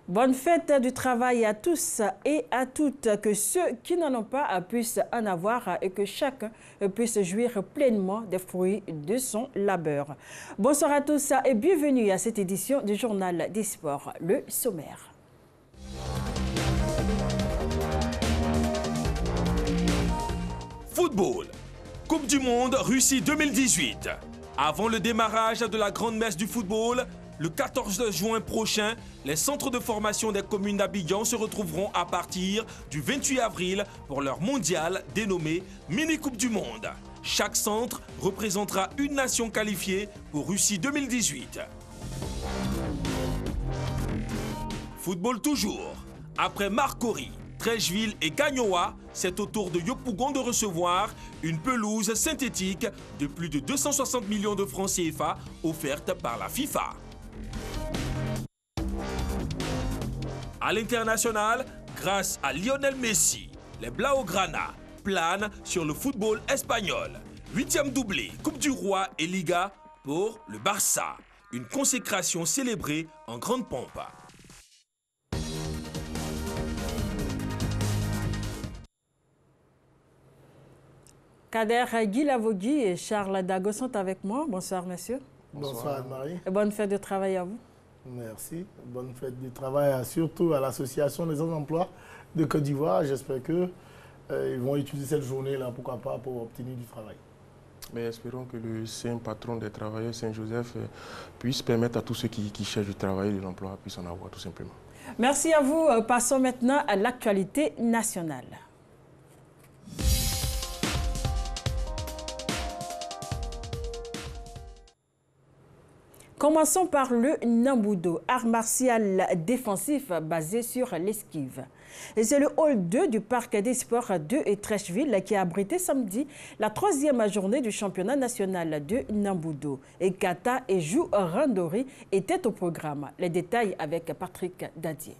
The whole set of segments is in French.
Bonne fête du travail à tous et à toutes, que ceux qui n'en ont pas puissent en avoir et que chacun puisse jouir pleinement des fruits de son labeur. Bonsoir à tous et bienvenue à cette édition du Journal des Sports, le sommaire. Football, Coupe du Monde Russie 2018. Avant le démarrage de la grande messe du football, le 14 juin prochain, les centres de formation des communes d'Abidjan se retrouveront à partir du 28 avril pour leur mondial dénommé Mini Coupe du Monde. Chaque centre représentera une nation qualifiée pour Russie 2018. Football toujours. Après Marcory, Trècheville et Gagnoa, c'est au tour de Yopougon de recevoir une pelouse synthétique de plus de 260 millions de francs CFA offerte par la FIFA. À l'international, grâce à Lionel Messi, les Blaugrana planent sur le football espagnol. 8e doublé, Coupe du Roi et Liga pour le Barça. Une consécration célébrée en grande pompe. Kader Guy Lavogui et Charles Dago sont avec moi. Bonsoir, messieurs. Bonsoir, Anne-Marie. Et bonne fête de travail à vous. Merci. Bonne fête du travail, surtout à l'Association des emplois de Côte d'Ivoire. J'espère qu'ils vont utiliser cette journée-là, pourquoi pas, pour obtenir du travail. Mais espérons que le Saint patron des travailleurs, Saint-Joseph, puisse permettre à tous ceux qui cherchent du travail et de l'emploi puissent en avoir, tout simplement. Merci à vous. Passons maintenant à l'actualité nationale. Commençons par le Nambudo, art martial défensif basé sur l'esquive. C'est le hall 2 du parc des sports de Trècheville qui a abrité samedi la 3e journée du championnat national de Nambudo. Et Kata et Jou Randori étaient au programme. Les détails avec Patrick Dadier.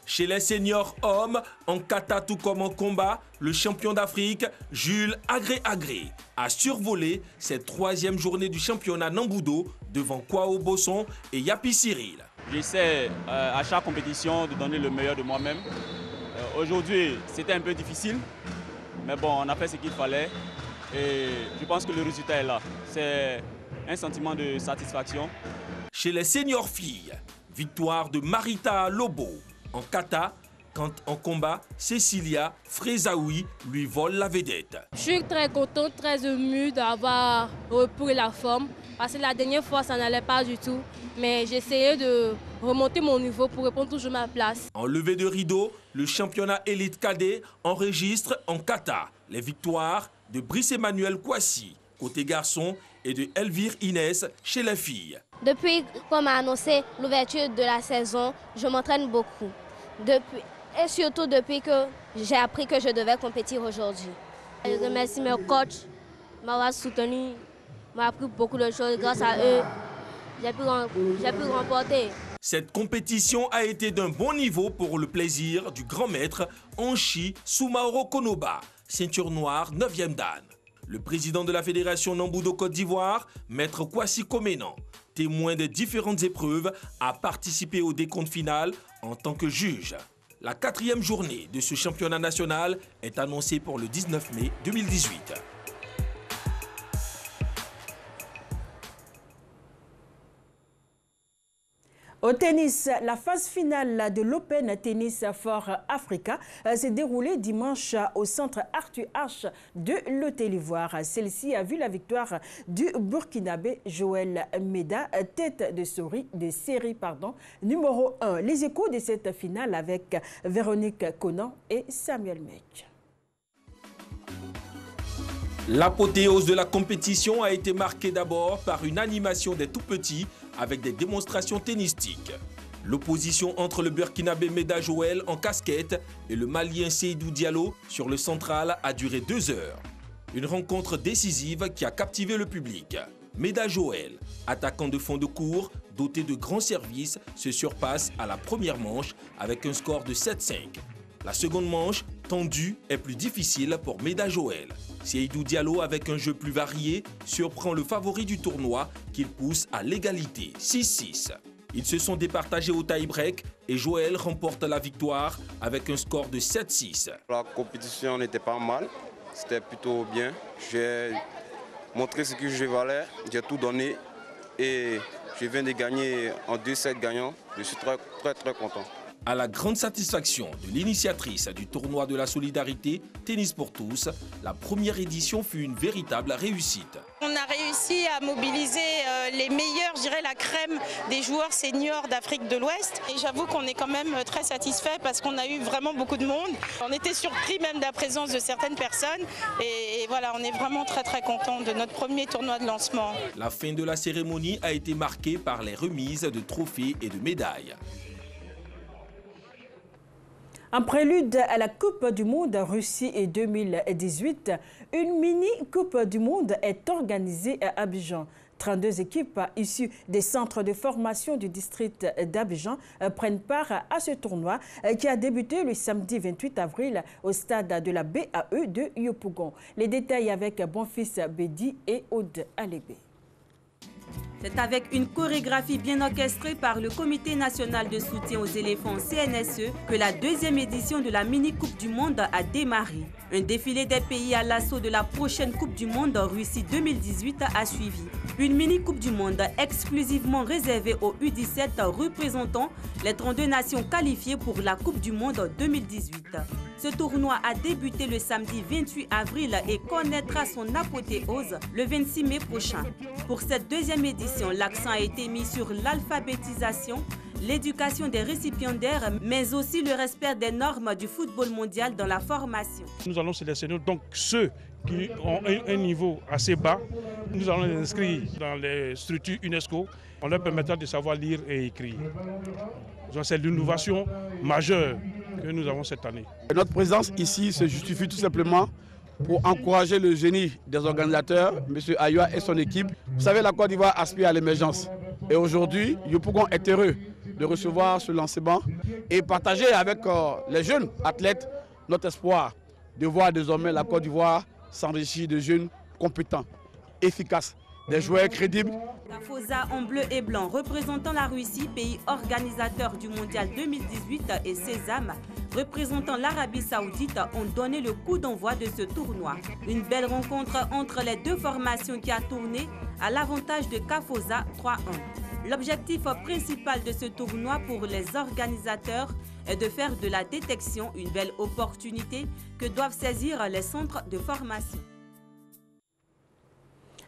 Chez les seniors hommes, en kata tout comme en combat, le champion d'Afrique, Jules Agré-Agré, a survolé cette 3e journée du championnat Nambudo devant Kwao Bosson et Yapi Cyril. J'essaie à chaque compétition de donner le meilleur de moi-même. Aujourd'hui, c'était un peu difficile, mais bon, on a fait ce qu'il fallait et je pense que le résultat est là. C'est un sentiment de satisfaction. Chez les seniors filles, victoire de Marita Lobo. En kata, quand en combat, Cécilia Frézaoui lui vole la vedette. Je suis très contente, très émue d'avoir repris la forme. Parce que la dernière fois, ça n'allait pas du tout. Mais j'essayais de remonter mon niveau pour répondre toujours à ma place. En levée de rideau, le championnat élite cadet enregistre en kata les victoires de Brice Emmanuel Kouassi, côté garçon, et de Elvire Inès chez les filles. Depuis qu'on m'a annoncé l'ouverture de la saison, je m'entraîne beaucoup. Et surtout depuis que j'ai appris que je devais compétir aujourd'hui. Je remercie mes coachs, m'avoir soutenu, m'a appris beaucoup de choses. Grâce à eux, j'ai pu remporter. Cette compétition a été d'un bon niveau pour le plaisir du grand maître Anchi Soumaoro Konoba, ceinture noire 9e dan. Le président de la Fédération Nambudo Côte d'Ivoire, maître Kwasi Koménan, témoin des différentes épreuves, a participé au décompte final en tant que juge. La 4e journée de ce championnat national est annoncée pour le 19 mai 2018. Au tennis, la phase finale de l'Open Tennis for Africa s'est déroulée dimanche au centre Arthur Ashe de l'Hôtel-Ivoire. Celle-ci a vu la victoire du Burkinabé Joël Meda, tête de série numéro 1. Les échos de cette finale avec Véronique Conan et Samuel Mech. L'apothéose de la compétition a été marquée d'abord par une animation des tout-petits avec des démonstrations tennistiques. L'opposition entre le Burkinabé Meda Joël en casquette et le Malien Seydou Diallo sur le central a duré 2 heures. Une rencontre décisive qui a captivé le public. Meda Joël, attaquant de fond de cour, doté de grands services, se surpasse à la première manche avec un score de 7-5. La seconde manche, tendue, est plus difficile pour Meda Joël. Seydou Diallo, avec un jeu plus varié, surprend le favori du tournoi qu'il pousse à l'égalité, 6-6. Ils se sont départagés au tie-break et Joël remporte la victoire avec un score de 7-6. La compétition n'était pas mal, c'était plutôt bien. J'ai montré ce que je valais, j'ai tout donné et je viens de gagner en 2-7 gagnants. Je suis très content. À la grande satisfaction de l'initiatrice du tournoi de la solidarité Tennis pour tous, la première édition fut une véritable réussite. On a réussi à mobiliser les meilleurs, je dirais la crème des joueurs seniors d'Afrique de l'Ouest. Et j'avoue qu'on est quand même très satisfait parce qu'on a eu vraiment beaucoup de monde. On était surpris même de la présence de certaines personnes. Et voilà, on est vraiment très content de notre premier tournoi de lancement. La fin de la cérémonie a été marquée par les remises de trophées et de médailles. En prélude à la Coupe du Monde Russie 2018, une mini-Coupe du Monde est organisée à Abidjan. 32 équipes issues des centres de formation du district d'Abidjan prennent part à ce tournoi qui a débuté le samedi 28 avril au stade de la BAE de Yopougon. Les détails avec Bonfils Bédi et Aude Alébé. C'est avec une chorégraphie bien orchestrée par le Comité national de soutien aux éléphants CNSE que la deuxième édition de la mini-Coupe du Monde a démarré. Un défilé des pays à l'assaut de la prochaine Coupe du Monde Russie 2018 a suivi. Une mini-Coupe du Monde exclusivement réservée aux U17 représentant les 32 nations qualifiées pour la Coupe du Monde 2018. Ce tournoi a débuté le samedi 28 avril et connaîtra son apothéose le 26 mai prochain. Pour cette deuxième édition, l'accent a été mis sur l'alphabétisation, l'éducation des récipiendaires, mais aussi le respect des normes du football mondial dans la formation. Nous allons sélectionner donc ceux qui ont un niveau assez bas. Nous allons les inscrire dans les structures UNESCO. On leur permettra de savoir lire et écrire. C'est l'innovation majeure que nous avons cette année. Notre présence ici se justifie tout simplement pour encourager le génie des organisateurs, M. Ayoua et son équipe. Vous savez, la Côte d'Ivoire aspire à l'émergence. Et aujourd'hui, Yopougon est heureux de recevoir ce lancement et partager avec les jeunes athlètes notre espoir de voir désormais la Côte d'Ivoire s'enrichir de jeunes compétents, efficaces, des joueurs crédibles. Kafoza en bleu et blanc représentant la Russie, pays organisateur du Mondial 2018, et Sésame représentant l'Arabie Saoudite ont donné le coup d'envoi de ce tournoi. Une belle rencontre entre les deux formations qui a tourné à l'avantage de Kafoza 3-1. L'objectif principal de ce tournoi pour les organisateurs est de faire de la détection une belle opportunité que doivent saisir les centres de formation.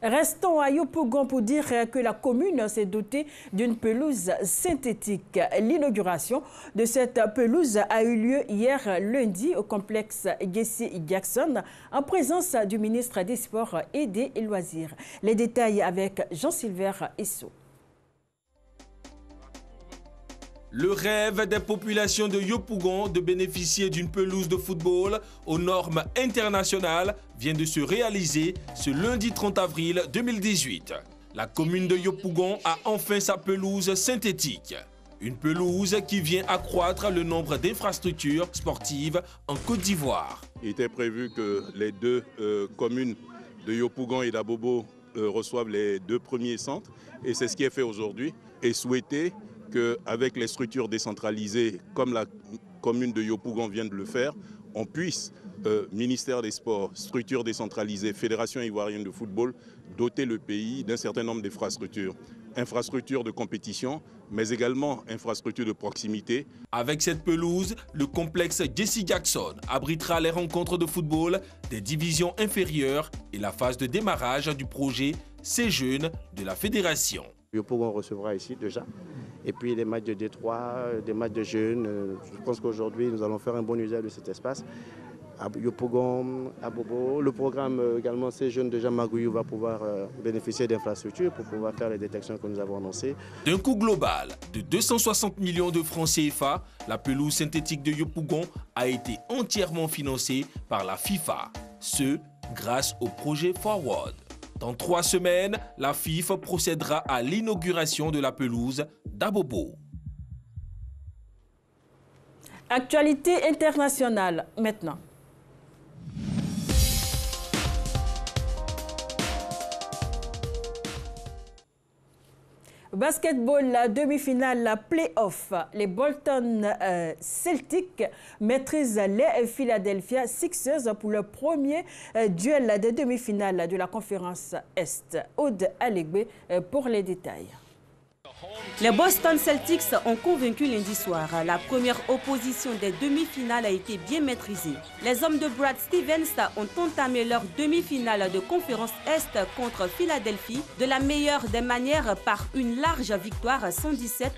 Restons à Yopougon pour dire que la commune s'est dotée d'une pelouse synthétique. L'inauguration de cette pelouse a eu lieu hier lundi au complexe Gessi-Jackson en présence du ministre des Sports et des Loisirs. Les détails avec Jean-Sylvain Esso. Le rêve des populations de Yopougon de bénéficier d'une pelouse de football aux normes internationales vient de se réaliser ce lundi 30 avril 2018. La commune de Yopougon a enfin sa pelouse synthétique. Une pelouse qui vient accroître le nombre d'infrastructures sportives en Côte d'Ivoire. Il était prévu que les deux communes de Yopougon et d'Abobo reçoivent les deux premiers centres et c'est ce qui est fait aujourd'hui et souhaiter qu'avec les structures décentralisées, comme la commune de Yopougon vient de le faire, on puisse, ministère des Sports, structures décentralisées, Fédération ivoirienne de football, doter le pays d'un certain nombre d'infrastructures. Infrastructures de compétition, mais également infrastructures de proximité. Avec cette pelouse, le complexe Gessi-Jackson abritera les rencontres de football des divisions inférieures et la phase de démarrage du projet C-Jeunes de la Fédération. Yopougon recevra ici déjà. Et puis des matchs de Détroit, des matchs de jeunes. Je pense qu'aujourd'hui, nous allons faire un bon usage de cet espace. À Yopougon, à Bobo, le programme également ces jeunes de Jean-Magouillou va pouvoir bénéficier d'infrastructures pour pouvoir faire les détections que nous avons annoncées. D'un coût global de 260 millions de francs CFA, la pelouse synthétique de Yopougon a été entièrement financée par la FIFA. Ce, grâce au projet Forward. Dans 3 semaines, la FIFA procédera à l'inauguration de la pelouse d'Abobo. Actualité internationale maintenant. Basketball, la demi-finale, la play-off. Les Bolton Celtics maîtrisent les Philadelphia Sixers pour le premier duel de demi-finale de la conférence Est. Aude Alegbe pour les détails. Les Boston Celtics ont convaincu lundi soir. La première opposition des demi-finales a été bien maîtrisée. Les hommes de Brad Stevens ont entamé leur demi-finale de conférence Est contre Philadelphie de la meilleure des manières par une large victoire 117-101.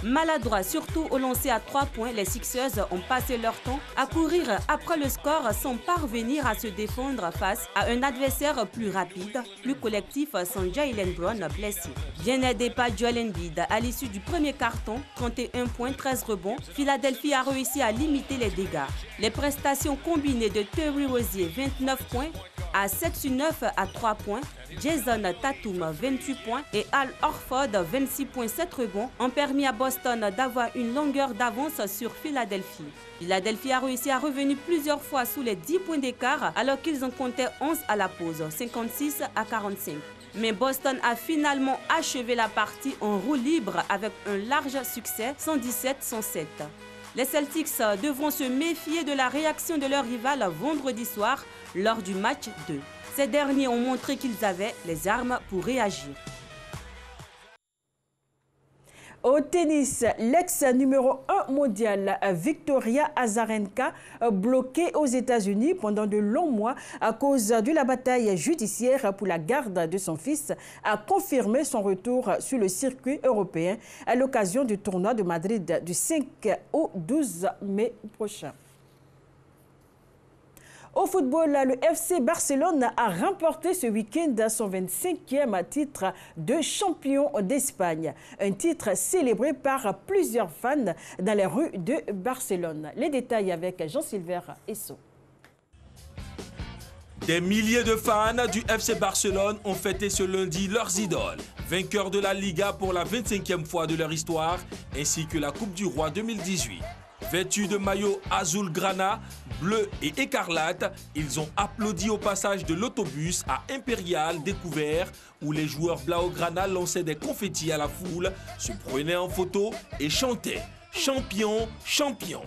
Maladroits surtout au lancer à 3 points, les Sixers ont passé leur temps à courir après le score sans parvenir à se défendre face à un adversaire plus rapide, plus collectif sans Jaylen Brown blessé. Bien aidé par Joel Embiid, à l'issue du premier carton, 31 points, 13 rebonds, Philadelphie a réussi à limiter les dégâts. Les prestations combinées de Terry Rozier, 29 points, à 7/9 à 3 points, Jason Tatum, 28 points et Al Horford, 26 points, 7 rebonds, ont permis à Boston d'avoir une longueur d'avance sur Philadelphie. Philadelphie a réussi à revenir plusieurs fois sous les 10 points d'écart alors qu'ils en comptaient 11 à la pause, 56-45. Mais Boston a finalement achevé la partie en roue libre avec un large succès, 117-107. Les Celtics devront se méfier de la réaction de leur rival vendredi soir lors du match 2. Ces derniers ont montré qu'ils avaient les armes pour réagir. Au tennis, l'ex-numéro 1 mondial Victoria Azarenka, bloquée aux États-Unis pendant de longs mois à cause de la bataille judiciaire pour la garde de son fils, a confirmé son retour sur le circuit européen à l'occasion du tournoi de Madrid du 5 au 12 mai prochain. Au football, le FC Barcelone a remporté ce week-end son 25e titre de champion d'Espagne. Un titre célébré par plusieurs fans dans les rues de Barcelone. Les détails avec Jean-Sylvain Esso. Des milliers de fans du FC Barcelone ont fêté ce lundi leurs idoles, vainqueurs de la Liga pour la 25e fois de leur histoire, ainsi que la Coupe du Roi 2018. Vêtus de maillots azul-grana, bleu et écarlate, ils ont applaudi au passage de l'autobus à Impérial découvert où les joueurs blaugrana lançaient des confettis à la foule, se prenaient en photo et chantaient « Champion, champion ».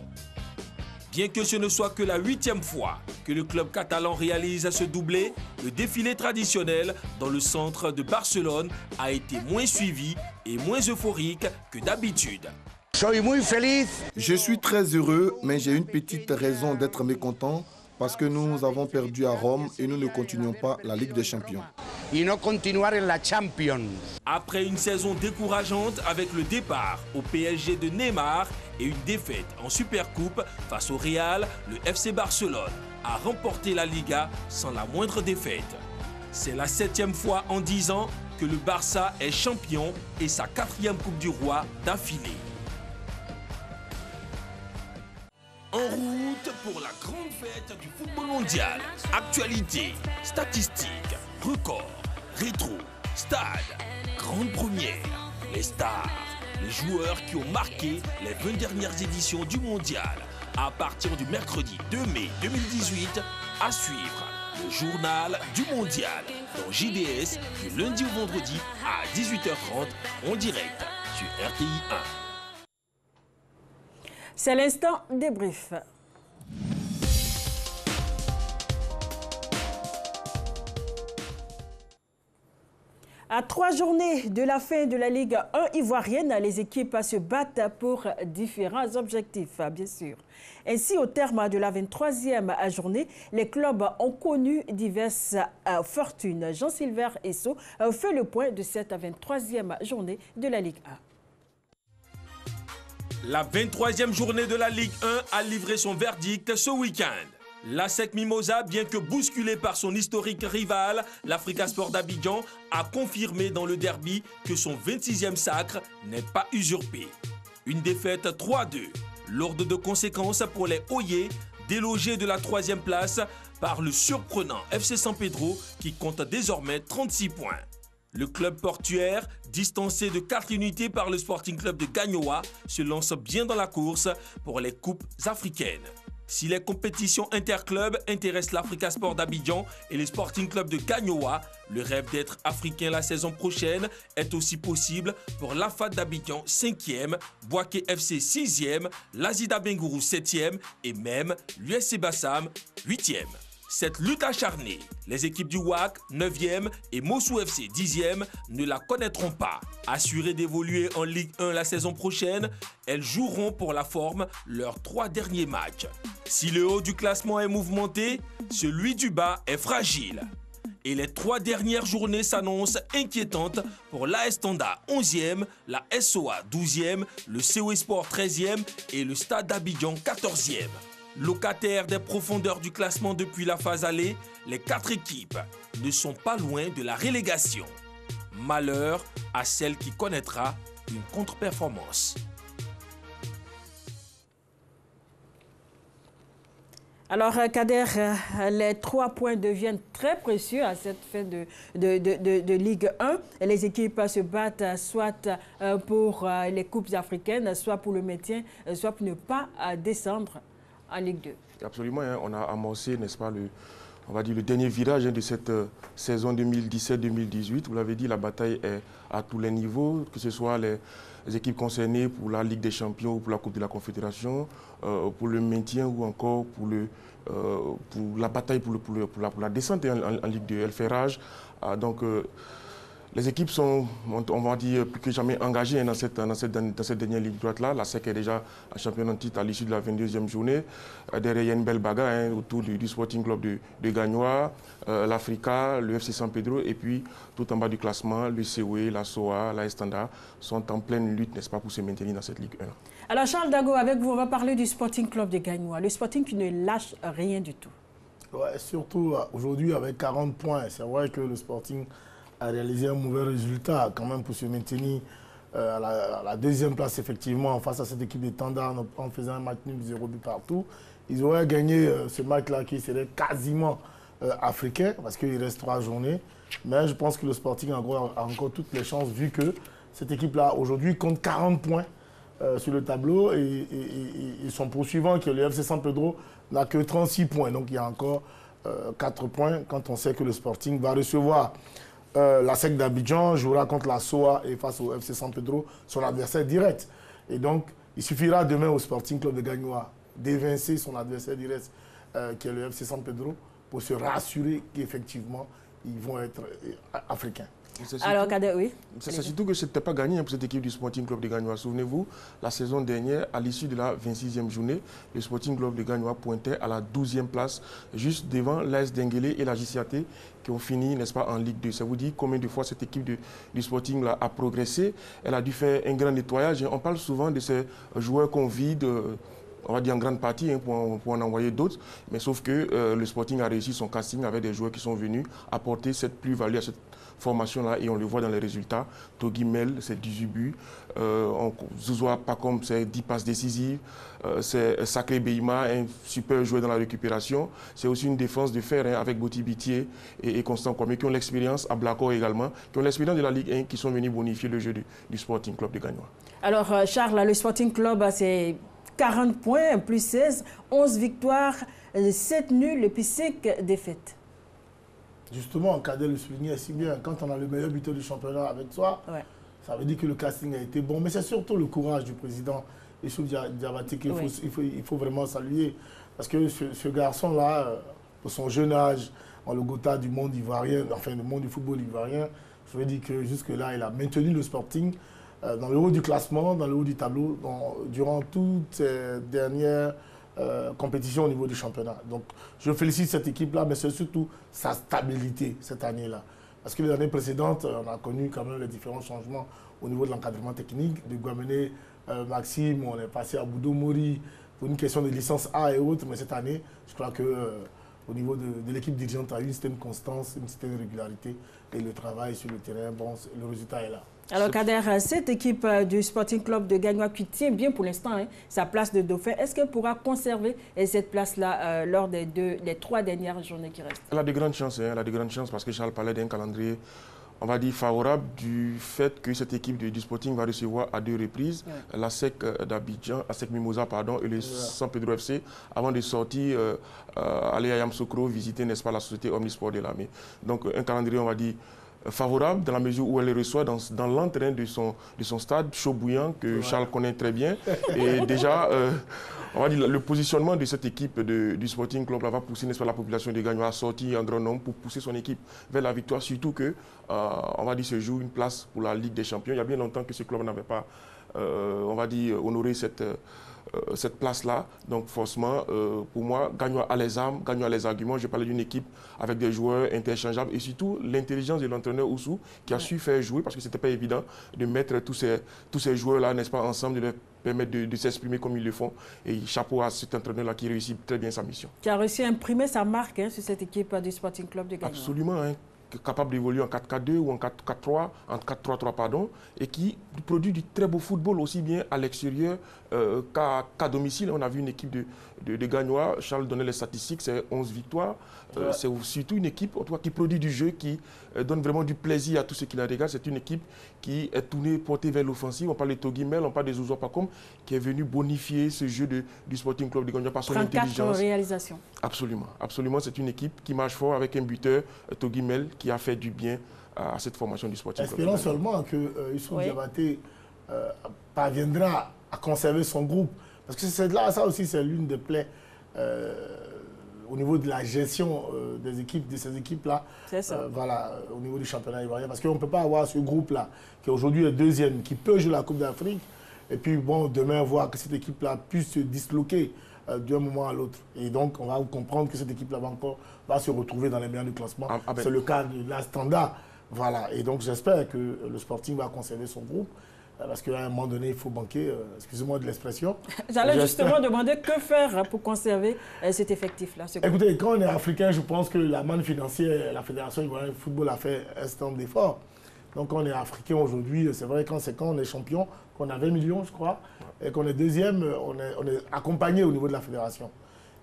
Bien que ce ne soit que la 8e fois que le club catalan réalise ce doublé, le défilé traditionnel dans le centre de Barcelone a été moins suivi et moins euphorique que d'habitude. Je suis très heureux, mais j'ai une petite raison d'être mécontent parce que nous avons perdu à Rome et nous ne continuons pas la Ligue des Champions. Après une saison décourageante avec le départ au PSG de Neymar et une défaite en Supercoupe face au Real, le FC Barcelone a remporté la Liga sans la moindre défaite. C'est la 7e fois en 10 ans que le Barça est champion et sa 4e Coupe du Roi d'affilée. En route pour la grande fête du football mondial. Actualité, statistiques, records, rétro, stade, grande première, les stars, les joueurs qui ont marqué les 20 dernières éditions du mondial. À partir du mercredi 2 mai 2018, à suivre le journal du mondial dans JDS du lundi au vendredi à 18h30 en direct sur RTI 1. C'est l'instant débrief. À 3 journées de la fin de la Ligue 1 ivoirienne, les équipes se battent pour différents objectifs, bien sûr. Ainsi, au terme de la 23e journée, les clubs ont connu diverses fortunes. Jean-Sylvain Esso fait le point de cette 23e journée de la Ligue 1. La 23e journée de la Ligue 1 a livré son verdict ce week-end. L'ASEC Mimosa, bien que bousculé par son historique rival, l'Africa Sport d'Abidjan, a confirmé dans le derby que son 26e sacre n'est pas usurpé. Une défaite 3-2, lourde de conséquences pour les Oyers, délogés de la 3e place par le surprenant FC San Pedro qui compte désormais 36 points. Le club portuaire, distancé de 4 unités par le Sporting Club de Gagnoa, se lance bien dans la course pour les coupes africaines. Si les compétitions interclubs intéressent l'Africa Sport d'Abidjan et le Sporting Club de Gagnoa, le rêve d'être africain la saison prochaine est aussi possible pour l'AFAD d'Abidjan 5e, Bouaké FC 6e, l'Azida Bengourou 7e et même l'USC Bassam 8e. Cette lutte acharnée, les équipes du WAC 9e et Mossou FC 10e ne la connaîtront pas. Assurées d'évoluer en Ligue 1 la saison prochaine, elles joueront pour la forme leurs 3 derniers matchs. Si le haut du classement est mouvementé, celui du bas est fragile. Et les 3 dernières journées s'annoncent inquiétantes pour l'AS Tanda 11e, la SOA 12e, le CO Sport 13e et le Stade d'Abidjan 14e. Locataires des profondeurs du classement depuis la phase aller, les 4 équipes ne sont pas loin de la relégation. Malheur à celle qui connaîtra une contre-performance. Alors, Kader, les 3 points deviennent très précieux à cette fin de Ligue 1. Les équipes se battent soit pour les coupes africaines, soit pour le maintien, soit pour ne pas descendre en Ligue 2. Absolument, hein, on a amorcé, n'est-ce pas, on va dire le dernier virage de cette saison 2017-2018. Vous l'avez dit, la bataille est à tous les niveaux, que ce soit les équipes concernées pour la Ligue des Champions ou pour la Coupe de la Confédération, pour le maintien ou encore pour la bataille pour la descente en Ligue 2. Elle fait rage. Donc, les équipes sont, on va dire, plus que jamais engagées dans cette dernière ligne droite-là. La SEC est déjà championne en titre à l'issue de la 22e journée. Derrière, il y a une belle bagarre autour du Sporting Club de Gagnoa, l'Africa, le FC San Pedro, et puis tout en bas du classement, le COE, la SOA, la Estanda sont en pleine lutte, n'est-ce pas, pour se maintenir dans cette Ligue 1. Alors Charles Dago, avec vous, on va parler du Sporting Club de Gagnoa. Le Sporting qui ne lâche rien du tout. Ouais, surtout aujourd'hui avec 40 points. C'est vrai que le Sporting a réalisé un mauvais résultat quand même pour se maintenir à la 2e place effectivement face à cette équipe de Tanda en faisant un match nul 0 but partout. Ils auraient gagné ce match-là qui serait quasiment africain parce qu'il reste 3 journées. Mais je pense que le Sporting a encore toutes les chances vu que cette équipe-là aujourd'hui compte 40 points sur le tableau et son poursuivant qui est le FC San Pedro n'a que 36 points. Donc il y a encore 4 points quand on sait que le Sporting va recevoir la SEC d'Abidjan, jouera contre la SOA et face au FC San Pedro, son adversaire direct. Et donc, il suffira demain au Sporting Club de Gagnoa d'évincer son adversaire direct, qui est le FC San Pedro, pour se rassurer qu'effectivement, ils vont être africains. Alors, Kader, oui. C'est surtout que ce n'était pas gagné pour cette équipe du Sporting Club de Gagnoa. Souvenez-vous, la saison dernière, à l'issue de la 26e journée, le Sporting Club de Gagnoa pointait à la 12e place, juste devant l'AS Denguélé et la JCAT, qui ont fini, n'est-ce pas, en Ligue 2. Ça vous dit combien de fois cette équipe du Sporting là, a progressé. Elle a dû faire un grand nettoyage. On parle souvent de ces joueurs qu'on vide, on va dire en grande partie, pour en envoyer d'autres. Mais sauf que le Sporting a réussi son casting avec des joueurs qui sont venus apporter cette plus-value à cette formation-là, et on le voit dans les résultats. Togi Mel, c'est 18 buts. Zouzoua Pakom, c'est 10 passes décisives. C'est Sacré Beima, un super joueur dans la récupération. C'est aussi une défense de fer avec Boti Bitier et Constant Kwame, qui ont l'expérience, à Blacko également, qui ont l'expérience de la Ligue 1, qui sont venus bonifier le jeu du Sporting Club de Gagnoa. Alors, Charles, le Sporting Club, c'est 40 points, plus 16, 11 victoires, 7 nuls et puis 5 défaites. Justement, Kader le soulignait si bien, quand on a le meilleur buteur du championnat avec soi, ça veut dire que le casting a été bon. Mais c'est surtout le courage du président Issou Diabaté qu'il faut vraiment saluer. Parce que ce garçon-là, pour son jeune âge, en le Gotha du monde ivoirien, enfin du monde du football ivoirien, je veux dire que jusque-là, il a maintenu le Sporting dans le haut du classement, dans le haut du tableau, durant toutes ces dernières compétition au niveau du championnat. Donc, je félicite cette équipe-là, mais c'est surtout sa stabilité cette année-là. Parce que les années précédentes, on a connu quand même les différents changements au niveau de l'encadrement technique. De Guamene, Maxime, on est passé à Boudo Mori pour une question de licence A et autres. Mais cette année, je crois qu'au niveau de l'équipe dirigeante, il y a eu une certaine constance, une certaine régularité. Et le travail sur le terrain, bon, le résultat est là. Alors Kader, cette équipe du Sporting Club de Gagnoa qui tient bien pour l'instant sa place de dauphin, est-ce qu'elle pourra conserver cette place-là lors des 3 dernières journées qui restent? Elle a de grandes chances, elle a de grandes chances parce que Charles parlait d'un calendrier, on va dire, favorable du fait que cette équipe du Sporting va recevoir à 2 reprises la SEC d'Abidjan, la SEC Mimosa, pardon, et le San Pedro FC, avant de sortir, aller à Yamoussoukro, visiter, n'est-ce pas, la société Omnisport de l'Amé. Donc un calendrier, on va dire, favorable dans la mesure où elle les reçoit dans l'entrain de son stade chaud bouillant que Charles connaît très bien. Et déjà, on va dire, le positionnement de cette équipe du Sporting Club là, va pousser, n'est-ce pas, la population de Gagnois à sortir en grand nombre pour pousser son équipe vers la victoire, surtout que, on va dire, se joue une place pour la Ligue des Champions. Il y a bien longtemps que ce club n'avait pas, on va dire, honoré cette place-là. Donc forcément, pour moi, Gagnois a les armes, Gagnois a les arguments. Je parlais d'une équipe avec des joueurs interchangeables et surtout l'intelligence de l'entraîneur Oussou qui a su faire jouer, parce que ce n'était pas évident de mettre tous ces joueurs-là, n'est-ce pas, ensemble, de leur permettre de s'exprimer comme ils le font. Et chapeau à cet entraîneur-là qui réussit très bien sa mission. Qui a réussi à imprimer sa marque sur cette équipe du Sporting Club de Gagnois. Absolument, hein. Capable d'évoluer en 4-4-2 ou en 4-4-3, en 4-3-3, pardon, et qui produit du très beau football aussi bien à l'extérieur qu'à domicile. On a vu une équipe de Gagnois, Charles donnait les statistiques, c'est 11 victoires. C'est surtout une équipe qui produit du jeu, qui donne vraiment du plaisir à tous ceux qui la regardent. C'est une équipe qui est tournée, portée vers l'offensive. On parle de Togimel, on parle de Zouzou Pakom, qui est venu bonifier ce jeu du Sporting Club de Gagnois par son intelligence. 34 réalisations. Absolument, absolument. C'est une équipe qui marche fort avec un buteur, Togimel, qui a fait du bien à cette formation du Sporting Club. Espérons seulement que Youssouf Diabaté parviendra à conserver son groupe. Parce que ça aussi, c'est l'une des plaies au niveau de la gestion des équipes, de ces équipes-là. C'est ça. Voilà, au niveau du championnat ivoirien. Parce qu'on ne peut pas avoir ce groupe-là, qui aujourd'hui est deuxième, qui peut jouer la Coupe d'Afrique, et puis bon, demain, voir que cette équipe-là puisse se disloquer d'un moment à l'autre. Et donc, on va comprendre que cette équipe-là va se retrouver dans les meilleurs du classement. C'est le cas de la Standard. Voilà. Et donc, j'espère que le Sporting va conserver son groupe. Parce qu'à un moment donné, il faut banquer, excusez-moi de l'expression. J'allais justement demander que faire pour conserver cet effectif-là. Écoutez, quand on est africain, je pense que la manne financière, la Fédération ivoirienne de football a fait un certain nombre d'efforts. Donc, quand on est africain aujourd'hui, c'est vrai, quand on est champion, qu'on a 20 millions, je crois, et qu'on est deuxième, on est accompagné au niveau de la fédération.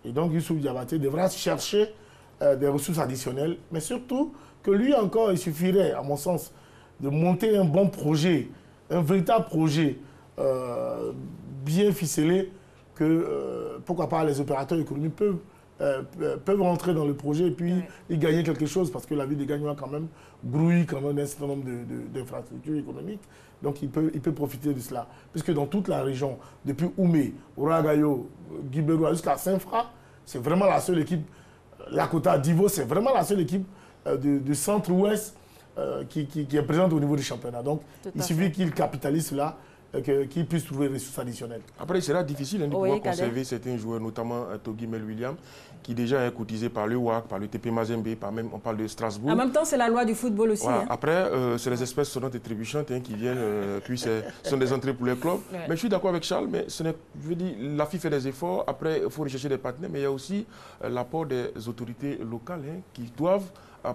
Et donc, Youssouf Diabaté devra chercher des ressources additionnelles, mais surtout que lui encore, il suffirait, à mon sens, de monter un bon projet, un véritable projet bien ficelé que, pourquoi pas, les opérateurs économiques peuvent rentrer dans le projet et puis y gagner quelque chose, parce que la vie des Gagnois quand même brouille quand même d'un certain nombre d'infrastructures économiques. Donc il peut profiter de cela. Puisque dans toute la région, depuis Oumé, Ouragayo, Guibéroua jusqu'à Saint-Fra, c'est vraiment la seule équipe, Lakota, Divo, c'est vraiment la seule équipe du centre-ouest qui est présente au niveau du championnat. Donc il suffit qu'il capitalise cela, qu'il puisse trouver des ressources additionnelles. Après, il sera difficile de pouvoir conserver certains joueurs, notamment Togimel William, qui déjà est cotisé par le WAC, par le TP Mazembe, on parle de Strasbourg. En même temps, c'est la loi du football aussi. Voilà. Après, c'est les espèces sonnantes et trébuchantes qui viennent, puis ce sont des entrées pour les clubs. Mais je suis d'accord avec Charles, mais je veux dire, la FIFA fait des efforts. Après, il faut rechercher des partenaires, mais il y a aussi l'apport des autorités locales qui doivent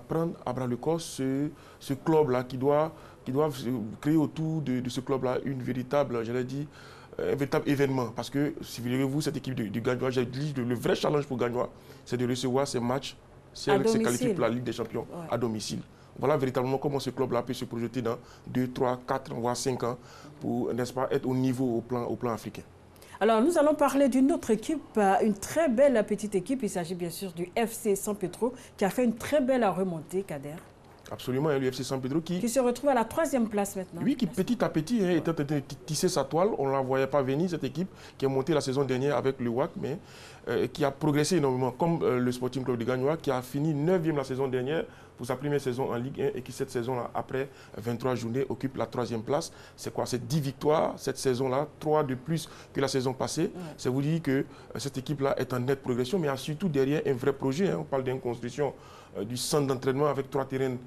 prendre à bras le corps ce club-là, qui doivent créer autour de ce club-là une véritable, j'allais dire, un véritable événement. Parce que, si vous cette équipe du Gagnois, j'ai dit, le vrai challenge pour Gagnois, c'est de recevoir ces matchs, si elle s'est qualifiée pour la Ligue des Champions, à domicile. Voilà véritablement comment ce club-là peut se projeter dans 2, 3, 4, voire 5 ans pour, n'est-ce pas, être au niveau au plan africain. Alors, nous allons parler d'une autre équipe, une très belle petite équipe. Il s'agit bien sûr du FC San Pedro, qui a fait une très belle remontée, Kader. Absolument, le FC San Pedro qui se retrouve à la 3e place maintenant. Oui, qui petit à petit était en train de tisser sa toile. On ne la voyait pas venir, cette équipe qui est montée la saison dernière avec le WAC, mais qui a progressé énormément, comme le Sporting Club de Gagnois, qui a fini 9e la saison dernière pour sa première saison en Ligue 1 et qui, cette saison-là, après 23 journées, occupe la 3e place. C'est quoi? C'est 10 victoires cette saison-là, 3 de plus que la saison passée. Ça vous dit que cette équipe-là est en nette progression, mais il y a surtout derrière un vrai projet. On parle d'une construction du centre d'entraînement avec 3 terrains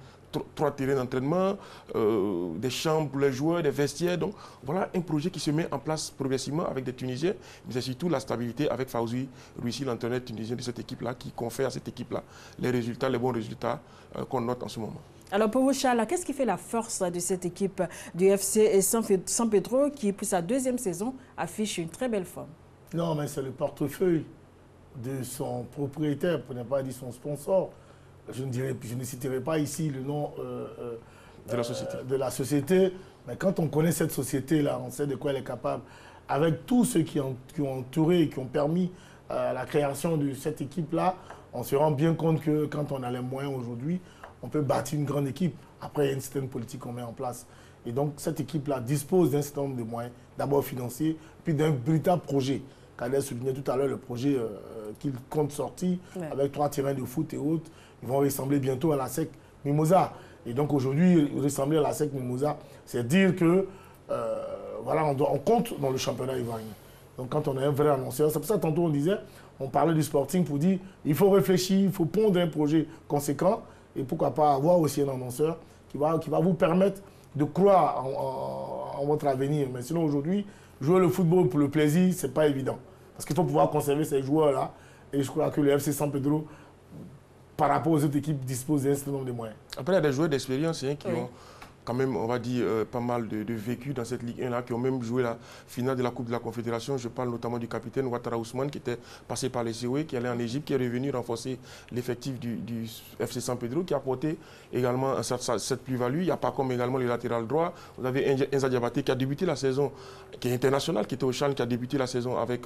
d'entraînement, des chambres pour les joueurs, des vestiaires. Donc voilà un projet qui se met en place progressivement avec des Tunisiens, mais c'est surtout la stabilité avec Fawzi Rouissi, l'entraîneur tunisien de cette équipe-là, qui confère à cette équipe-là les bons résultats qu'on note en ce moment. Alors pour vous, Charles, qu'est-ce qui fait la force de cette équipe du FC San Pedro qui, pour sa 2e saison, affiche une très belle forme? Non, mais c'est le portefeuille de son propriétaire, pour ne pas dire son sponsor. Je ne citerai pas ici le nom de la société. Mais quand on connaît cette société-là, on sait de quoi elle est capable. Avec tous ceux qui ont entouré et qui ont permis la création de cette équipe-là, on se rend bien compte que quand on a les moyens aujourd'hui, on peut bâtir une grande équipe. Après, il y a une certaine politique qu'on met en place. Et donc, cette équipe-là dispose d'un certain nombre de moyens, d'abord financiers, puis d'un véritable projet. Kader soulignait tout à l'heure le projet qu'il compte sortir, avec 3 terrains de foot et autres. Ils vont ressembler bientôt à la SEC Mimosa. Et donc, aujourd'hui, ressembler à la SEC Mimosa, c'est dire que voilà, on compte dans le championnat ivoirien. Donc, quand on est un vrai annonceur, c'est pour ça que tantôt on disait, on parlait du Sporting pour dire il faut réfléchir, il faut pondre un projet conséquent et pourquoi pas avoir aussi un annonceur qui va vous permettre de croire en votre avenir. Mais sinon, aujourd'hui, jouer le football pour le plaisir, ce n'est pas évident. Parce qu'il faut pouvoir conserver ces joueurs-là. Et je crois que le FC San Pedro, par rapport aux autres équipes, dispose d'un certain nombre de moyens. Après, il y a des joueurs d'expérience qui ont quand même, on va dire, pas mal de vécu dans cette Ligue 1-là, qui ont même joué la finale de la Coupe de la Confédération. Je parle notamment du capitaine Ouattara Ousmane, qui était passé par les COE, qui allait en Égypte, qui est revenu renforcer l'effectif du FC San Pedro, qui a apporté également cette plus-value. Il y a pas comme également le latéral droit. Vous avez Enza Diabaté qui a débuté la saison, qui est international, qui était au Chan, qui a débuté la saison avec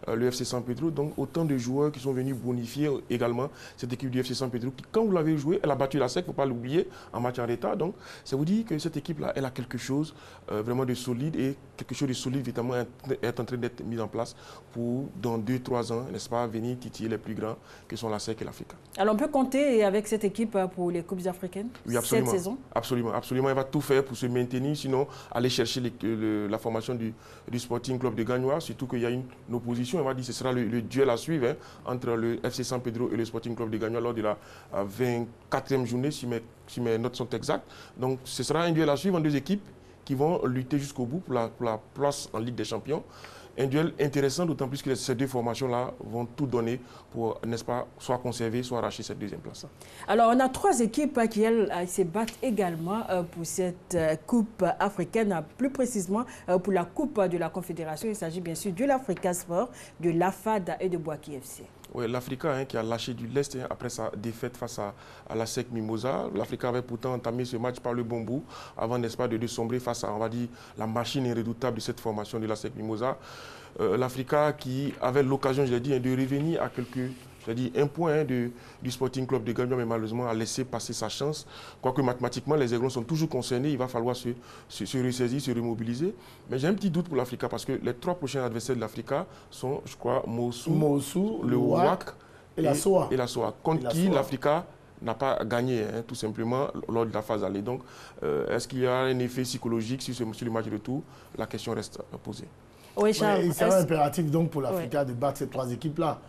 le FC San Pedro. Donc autant de joueurs qui sont venus bonifier également cette équipe du FC San Pedro, qui, quand vous l'avez joué, elle a battu la SEC, il ne faut pas l'oublier, en match en retard. Donc ça vous dit que cette équipe-là, elle a quelque chose vraiment de solide et quelque chose de solide, évidemment, est en train d'être mis en place pour, dans 2-3 ans, n'est-ce pas, venir titiller les plus grands que sont la SEC et l'Africa. Alors on peut compter avec cette équipe pour les Coupes africaines cette saison? Absolument, absolument. Elle va tout faire pour se maintenir, sinon aller chercher la formation du Sporting Club de Gagnoa, surtout qu'il y a une opposition. Elle va dire que ce sera le duel à suivre entre le FC San Pedro et le Sporting Club de Gagnoa lors de la 24e journée, si mes notes sont exactes. Donc ce sera un duel à suivre en 2 équipes qui vont lutter jusqu'au bout pour la place en Ligue des Champions. Un duel intéressant, d'autant plus que ces 2 formations-là vont tout donner pour, n'est-ce pas, soit conserver, soit arracher cette 2e place. Alors, on a 3 équipes qui, elles, se battent également pour cette Coupe africaine, plus précisément pour la Coupe de la Confédération. Il s'agit bien sûr de l'Africa Sport, de l'AFAD et de Bouaké FC. Oui, l'Africa qui a lâché du lest après sa défaite face à la SEC Mimosa. L'Africa avait pourtant entamé ce match par le bon bout avant, n'est-ce pas, de sombrer face à, on va dire, la machine irrédoutable de cette formation de la SEC Mimosa. L'Africa qui avait l'occasion, je l'ai dit, de revenir à un point du Sporting Club de Gagnoa, mais malheureusement a laissé passer sa chance. Quoique mathématiquement, les Aiglons sont toujours concernés, il va falloir se ressaisir, se remobiliser. Mais j'ai un petit doute pour l'Africa parce que les 3 prochains adversaires de l'Africa sont, je crois, Mossou, le WAC et la SOA. Contre qui l'Africa n'a pas gagné, tout simplement, lors de la phase aller. Donc, est-ce qu'il y a un effet psychologique sur le match de retour? La question reste posée. Oui, Charles, il sera impératif donc pour l'Africa de battre ces 3 équipes-là.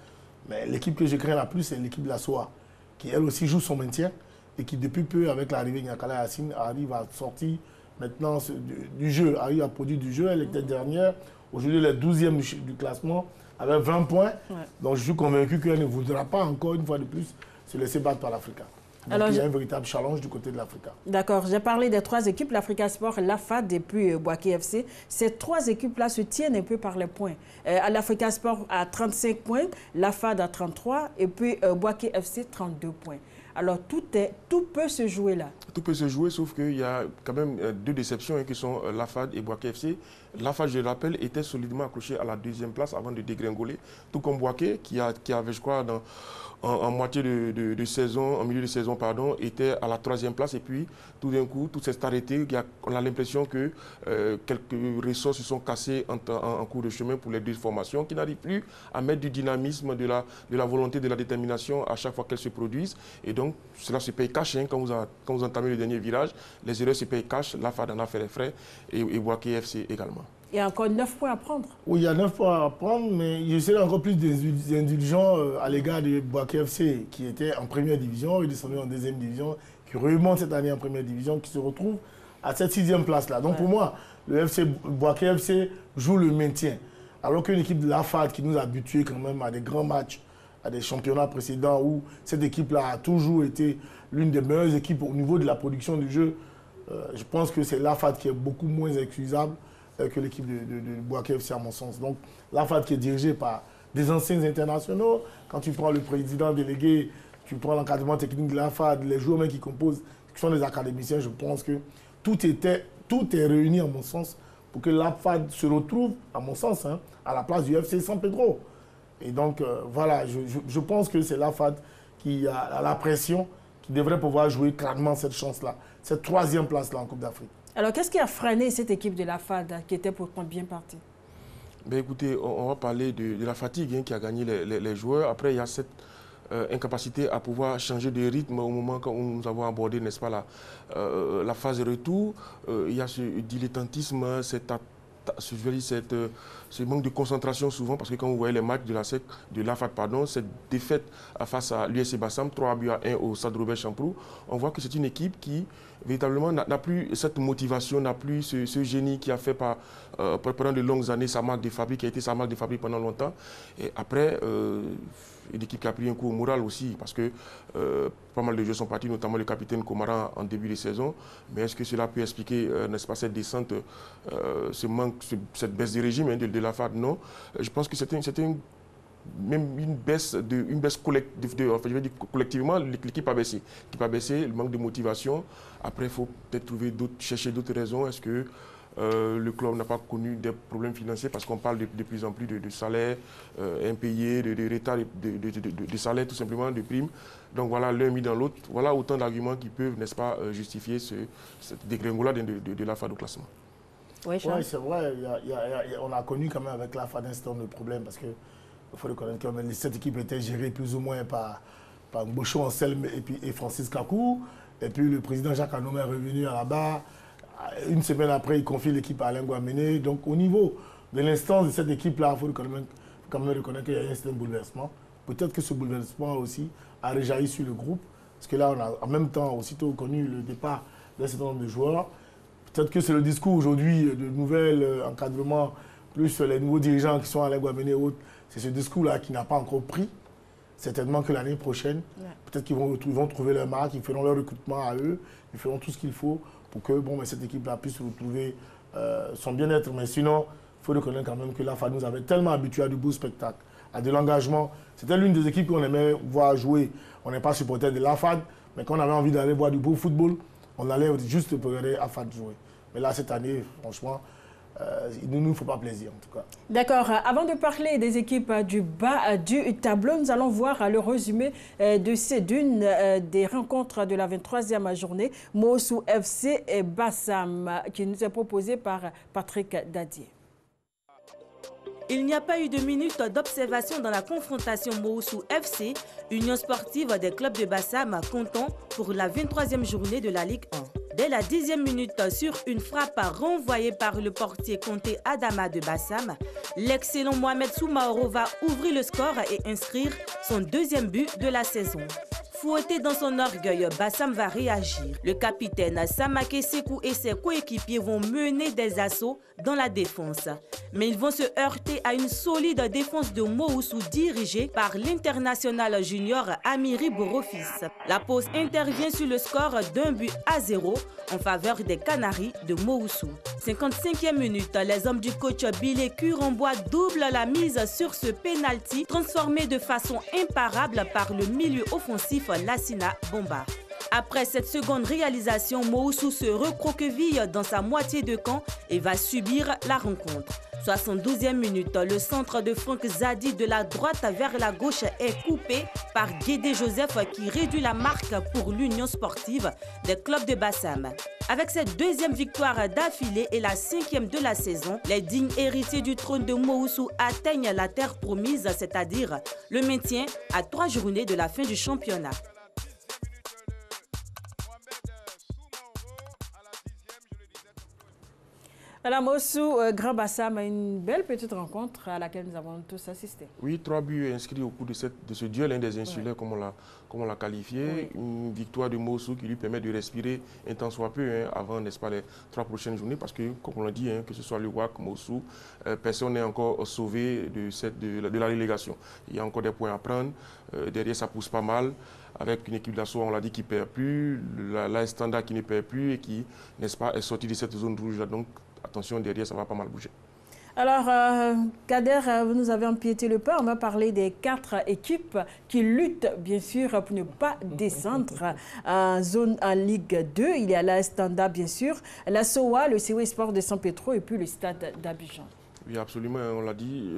Mais l'équipe que je crains la plus, c'est l'équipe de la SOA, qui elle aussi joue son maintien et qui depuis peu, avec l'arrivée de Nyakala Yassine, arrive à sortir maintenant du jeu, arrive à produire du jeu. Elle était dernière, aujourd'hui elle est 12e du classement avec 20 points. Donc je suis convaincu qu'elle ne voudra pas encore une fois de plus se laisser battre par l'Africa. Donc il y a un véritable challenge du côté de l'Africa. D'accord, j'ai parlé des 3 équipes, l'Africa Sport, l'AFAD et puis Bouaké FC. Ces 3 équipes-là se tiennent un peu par les points. L'Africa Sport a 35 points, l'AFAD a 33 et puis Bouaké FC 32 points. Alors tout peut se jouer là. Tout peut se jouer, sauf qu'il y a quand même 2 déceptions qui sont l'AFAD et Bouaké FC. L'AFAD, je le rappelle, était solidement accroché à la 2e place avant de dégringoler. Tout comme Bouaké, qui avait, je crois, en moitié de saison, en milieu de saison, pardon, était à la 3e place. Et puis, tout d'un coup, tout s'est arrêté. On a l'impression que quelques ressorts se sont cassés en cours de chemin pour les 2 formations, qui n'arrivent plus à mettre du dynamisme, de la volonté, de la détermination à chaque fois qu'elles se produisent. Et donc, cela se paye cash. Quand vous entamez le dernier virage, les erreurs se payent cash. L'AFAD en a fait les frais et Bouaké FC également. Il y a encore 9 points à prendre. Oui, il y a 9 points à prendre, mais je serais encore plus indulgent à l'égard de Bouaké FC, qui était en première division, il est descendu en 2e division, qui remonte cette année en première division, qui se retrouve à cette 6e place-là. Donc pour moi, le Bouaké FC joue le maintien. Alors qu'une équipe de l'AFAD qui nous a habitués quand même à des grands matchs, à des championnats précédents où cette équipe-là a toujours été l'une des meilleures équipes au niveau de la production du jeu, je pense que c'est l'AFAD qui est beaucoup moins excusable que l'équipe de Bouaké FC à mon sens. Donc l'AFAD qui est dirigée par des anciens internationaux, quand tu prends le président délégué, tu prends l'encadrement technique de l'AFAD, les joueurs même qui composent qui sont des académiciens, je pense que tout est réuni, à mon sens, pour que l'AFAD se retrouve, à mon sens, hein, à la place du FC San Pedro. Et donc, voilà, je pense que c'est l'AFAD qui a la pression, qui devrait pouvoir jouer clairement cette chance-là, cette 3e place-là en Coupe d'Afrique. Alors, qu'est-ce qui a freiné cette équipe de l'AFAD qui était pourtant bien partie? Ben écoutez, on va parler de la fatigue qui a gagné les joueurs. Après, il y a cette incapacité à pouvoir changer de rythme au moment où nous avons abordé, n'est-ce pas, la phase de retour. Il y a ce dilettantisme, ce manque de concentration souvent, parce que quand vous voyez les matchs de l'AFAD, cette défaite face à l'USC Bassam, 3-1 au Stade Robert Champrou, on voit que c'est une équipe qui véritablement n'a plus cette motivation, n'a plus ce génie qui a fait pendant de longues années sa marque de fabrique, qui a été sa marque de fabrique pendant longtemps. Et après, une équipe qui a pris un coup au moral aussi, parce que pas mal de joueurs sont partis, notamment le capitaine Komara en début de saison. Mais est-ce que cela peut expliquer, n'est-ce pas, cette descente, ce manque, cette baisse de régime de l'AFAD? Non. Je pense que c'était même une baisse collectivement, l'équipe a baissé. L'équipe a baissé, le manque de motivation. Après, il faut peut-être chercher d'autres raisons. Est-ce que le club n'a pas connu des problèmes financiers, parce qu'on parle de plus en plus de salaires impayés, de retard de salaires, tout simplement, de primes. Donc voilà, l'un mis dans l'autre. Voilà autant d'arguments qui peuvent, n'est-ce pas, justifier cette dégringolade de l'AFAD au classement. Oui, c'est vrai. On a connu quand même avec l'AFAD un certain nombre de problèmes, parce que il faut reconnaître que cette équipe était gérée plus ou moins par Bocho Anselme et Francis Kakou. Et puis le président Jacques Anome est revenu là-bas. Une semaine après, il confie l'équipe à Alain Guamené. Donc au niveau de l'instance de cette équipe-là, il faut quand même reconnaître qu'il y a eu un certain bouleversement. Peut-être que ce bouleversement aussi a réjailli sur le groupe. Parce que là, on a en même temps aussitôt connu le départ d'un certain nombre de joueurs. Peut-être que c'est le discours aujourd'hui de nouvel encadrement, plus les nouveaux dirigeants qui sont à Alain Guamené et autres. C'est ce discours-là qui n'a pas encore pris. Certainement que l'année prochaine, peut-être qu'ils vont trouver leur marque, ils feront leur recrutement à eux, ils feront tout ce qu'il faut pour que cette équipe-là puisse retrouver son bien-être. Mais sinon, il faut reconnaître quand même que l'AFAD nous avait tellement habitués à du beau spectacle, à de l'engagement. C'était l'une des équipes qu'on aimait voir jouer. On n'est pas supporter de l'AFAD, mais quand on avait envie d'aller voir du beau football, on allait juste pour regarder l'AFAD jouer. Mais là, cette année, franchement, il ne nous faut pas plaisir en tout cas. D'accord. Avant de parler des équipes du bas du tableau, nous allons voir le résumé d'une des rencontres de la 23e journée, Mawussou FC et Bassam, qui nous est proposé par Patrick Dadier. Il n'y a pas eu de minutes d'observation dans la confrontation Mawussou FC, Union sportive des clubs de Bassam, comptant pour la 23e journée de la Ligue 1. Dès la 10e minute, sur une frappe renvoyée par le portier Conté Adama de Bassam, l'excellent Mohamed Soumaoro va ouvrir le score et inscrire son 2e but de la saison. Fouetté dans son orgueil, Bassam va réagir. Le capitaine Samake Sekou et ses coéquipiers vont mener des assauts dans la défense. Mais ils vont se heurter à une solide défense de Mawussou dirigée par l'international junior Amiri Borofis. La pause intervient sur le score d'1-0 en faveur des Canaries de Mawussou. 55e minute, les hommes du coach Bilé Kurambois doublent la mise sur ce pénalty transformé de façon imparable par le milieu offensif Lassina Bomba. Après cette seconde réalisation, Mawussou se recroqueville dans sa moitié de camp et va subir la rencontre. 72e minute, le centre de Franck Zadi de la droite vers la gauche est coupé par Guédé Joseph qui réduit la marque pour l'Union sportive des clubs de Bassam. Avec cette 2e victoire d'affilée et la 5e de la saison, les dignes héritiers du trône de Mawussou atteignent la terre promise, c'est-à-dire le maintien à 3 journées de la fin du championnat. Alors Mawussou, Grand Bassam, une belle petite rencontre à laquelle nous avons tous assisté. Oui, 3 buts inscrits au cours de ce duel des insulaires, comme on l'a qualifié. Oui. Une victoire de Mawussou qui lui permet de respirer un temps soit peu avant, n'est-ce pas, les 3 prochaines journées. Parce que, comme on l'a dit, que ce soit le WAC, Mawussou, personne n'est encore sauvé de la relégation. Il y a encore des points à prendre. Derrière, ça pousse pas mal. Avec une équipe d'assaut, on l'a dit, qui ne perd plus. La Standard qui ne perd plus et qui, n'est-ce pas, est sortie de cette zone rouge-là. Donc, attention, derrière, ça va pas mal bouger. Alors, Kader, vous nous avez empiété le pas. On va parler des 4 équipes qui luttent, bien sûr, pour ne pas descendre en Ligue 2. Il y a la Standa, bien sûr, la SOA, le COE Sport de San Pedro et puis le Stade d'Abidjan. Oui, absolument, on l'a dit.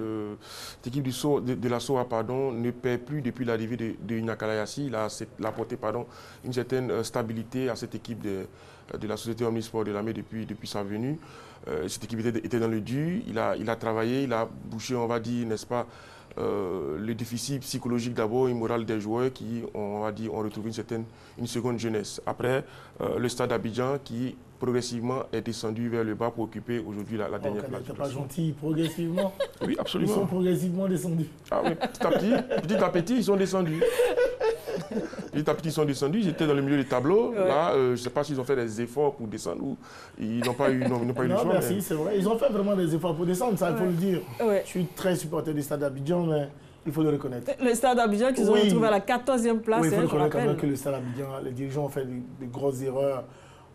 Cette équipe de la SOA ne perd plus depuis l'arrivée de Inakalaiassi. Il a apporté une certaine stabilité à cette équipe de la société Omnisport de Lamé depuis sa venue. Cette équipe était dans le dur. Il a travaillé, il a bouché, on va dire, n'est-ce pas, le déficit psychologique d'abord, immoral des joueurs qui, on va dire, ont retrouvé une seconde jeunesse. Après, le Stade d'Abidjan qui progressivement est descendu vers le bas pour occuper aujourd'hui la dernière place. C'est pas gentil, progressivement. Oui, absolument. Ils sont progressivement descendus. Ah oui, petit à petit, ils sont descendus. Petit à petit, ils sont descendus. Ils étaient dans le milieu du tableau. Ouais. Là, je ne sais pas s'ils ont fait des efforts pour descendre ou ils n'ont pas eu, le choix. Merci, mais... c'est vrai. Ils ont fait vraiment des efforts pour descendre, ça, il faut le dire. Ouais. Je suis très supporter du Stade d'Abidjan, mais il faut le reconnaître. Le Stade d'Abidjan qui se retrouve à la 14e place. Oui, il faut reconnaître quand même que le Stade d'Abidjan, les dirigeants ont fait de grosses erreurs.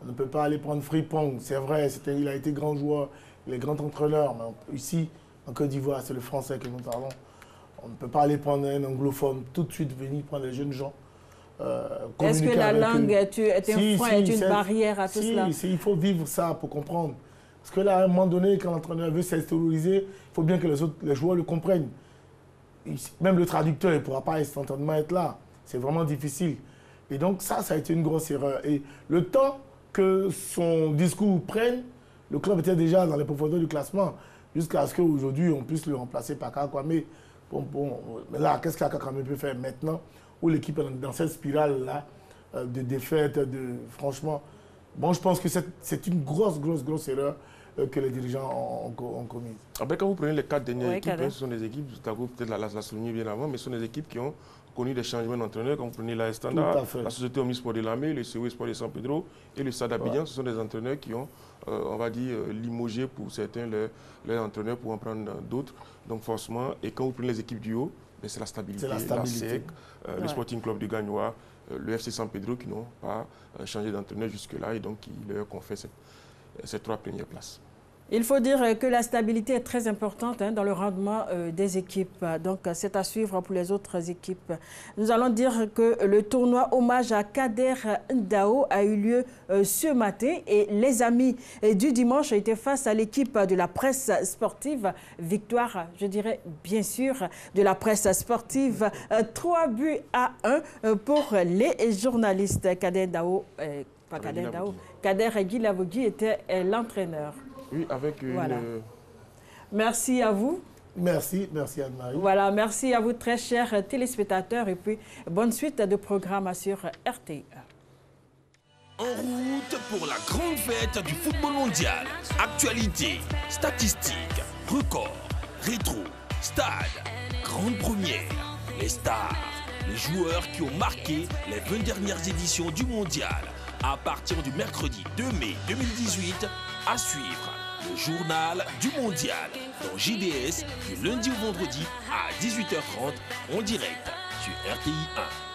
On ne peut pas aller prendre Frimpong, c'est vrai, il a été grand joueur, il est grand entraîneur, mais ici, en Côte d'Ivoire, c'est le français que nous parlons. On ne peut pas aller prendre un anglophone, tout de suite venir prendre les jeunes gens. Est-ce que la langue est un frein, est une barrière à tout cela? Il faut vivre ça pour comprendre. Parce que là, à un moment donné, quand l'entraîneur veut s'extérioriser, il faut bien que les joueurs le comprennent. Même le traducteur, il ne pourra pas instantanément être là. C'est vraiment difficile. Et donc ça a été une grosse erreur. Et le temps que son discours prenne, le club était déjà dans les profondeurs du classement, jusqu'à ce qu'aujourd'hui, on puisse le remplacer par Kakwame. Mais là, qu'est-ce qu'Kakwame peut faire maintenant, où l'équipe est dans cette spirale-là de défaite, franchement, bon, je pense que c'est une grosse erreur que les dirigeants ont commise. Après, quand vous prenez les 4 dernières équipes, ce sont des équipes, peut-être l'a souligné bien avant, mais ce sont des équipes qui ont connu des changements d'entraîneurs, comme vous prenez la Standa, la société Omnisport de Lamé, le COE Sport de San Pedro et le Stade d'Abidjan. Ce sont des entraîneurs qui ont, on va dire, limogé pour certains leurs entraîneurs pour en prendre d'autres. Donc forcément, et quand vous prenez les équipes du haut, c'est la stabilité. La SEC, le Sporting Club de Gagnoa, le FC San Pedro qui n'ont pas changé d'entraîneur jusque-là et donc qui leur confèrent ces 3 premières places. Il faut dire que la stabilité est très importante dans le rendement des équipes. Donc, c'est à suivre pour les autres équipes. Nous allons dire que le tournoi hommage à Kader Ndao a eu lieu ce matin et les amis du dimanche étaient face à l'équipe de la presse sportive. Victoire, je dirais bien sûr, de la presse sportive. 3 buts à 1 pour les journalistes. Kader Ndao, pas Kader Ndao, Kader Guilavogui était l'entraîneur. Oui, avec une... Voilà. Merci à vous. Merci Anne-Marie. Voilà, merci à vous très chers téléspectateurs et puis bonne suite de programme sur RTI. En route pour la grande fête du football mondial. Actualité, statistiques, records, rétro, stade, grande première, les stars, les joueurs qui ont marqué les 20 dernières éditions du mondial. À partir du mercredi 2 mai 2018, à suivre le journal du mondial dans JDS du lundi au vendredi à 18h30 en direct sur RTI 1.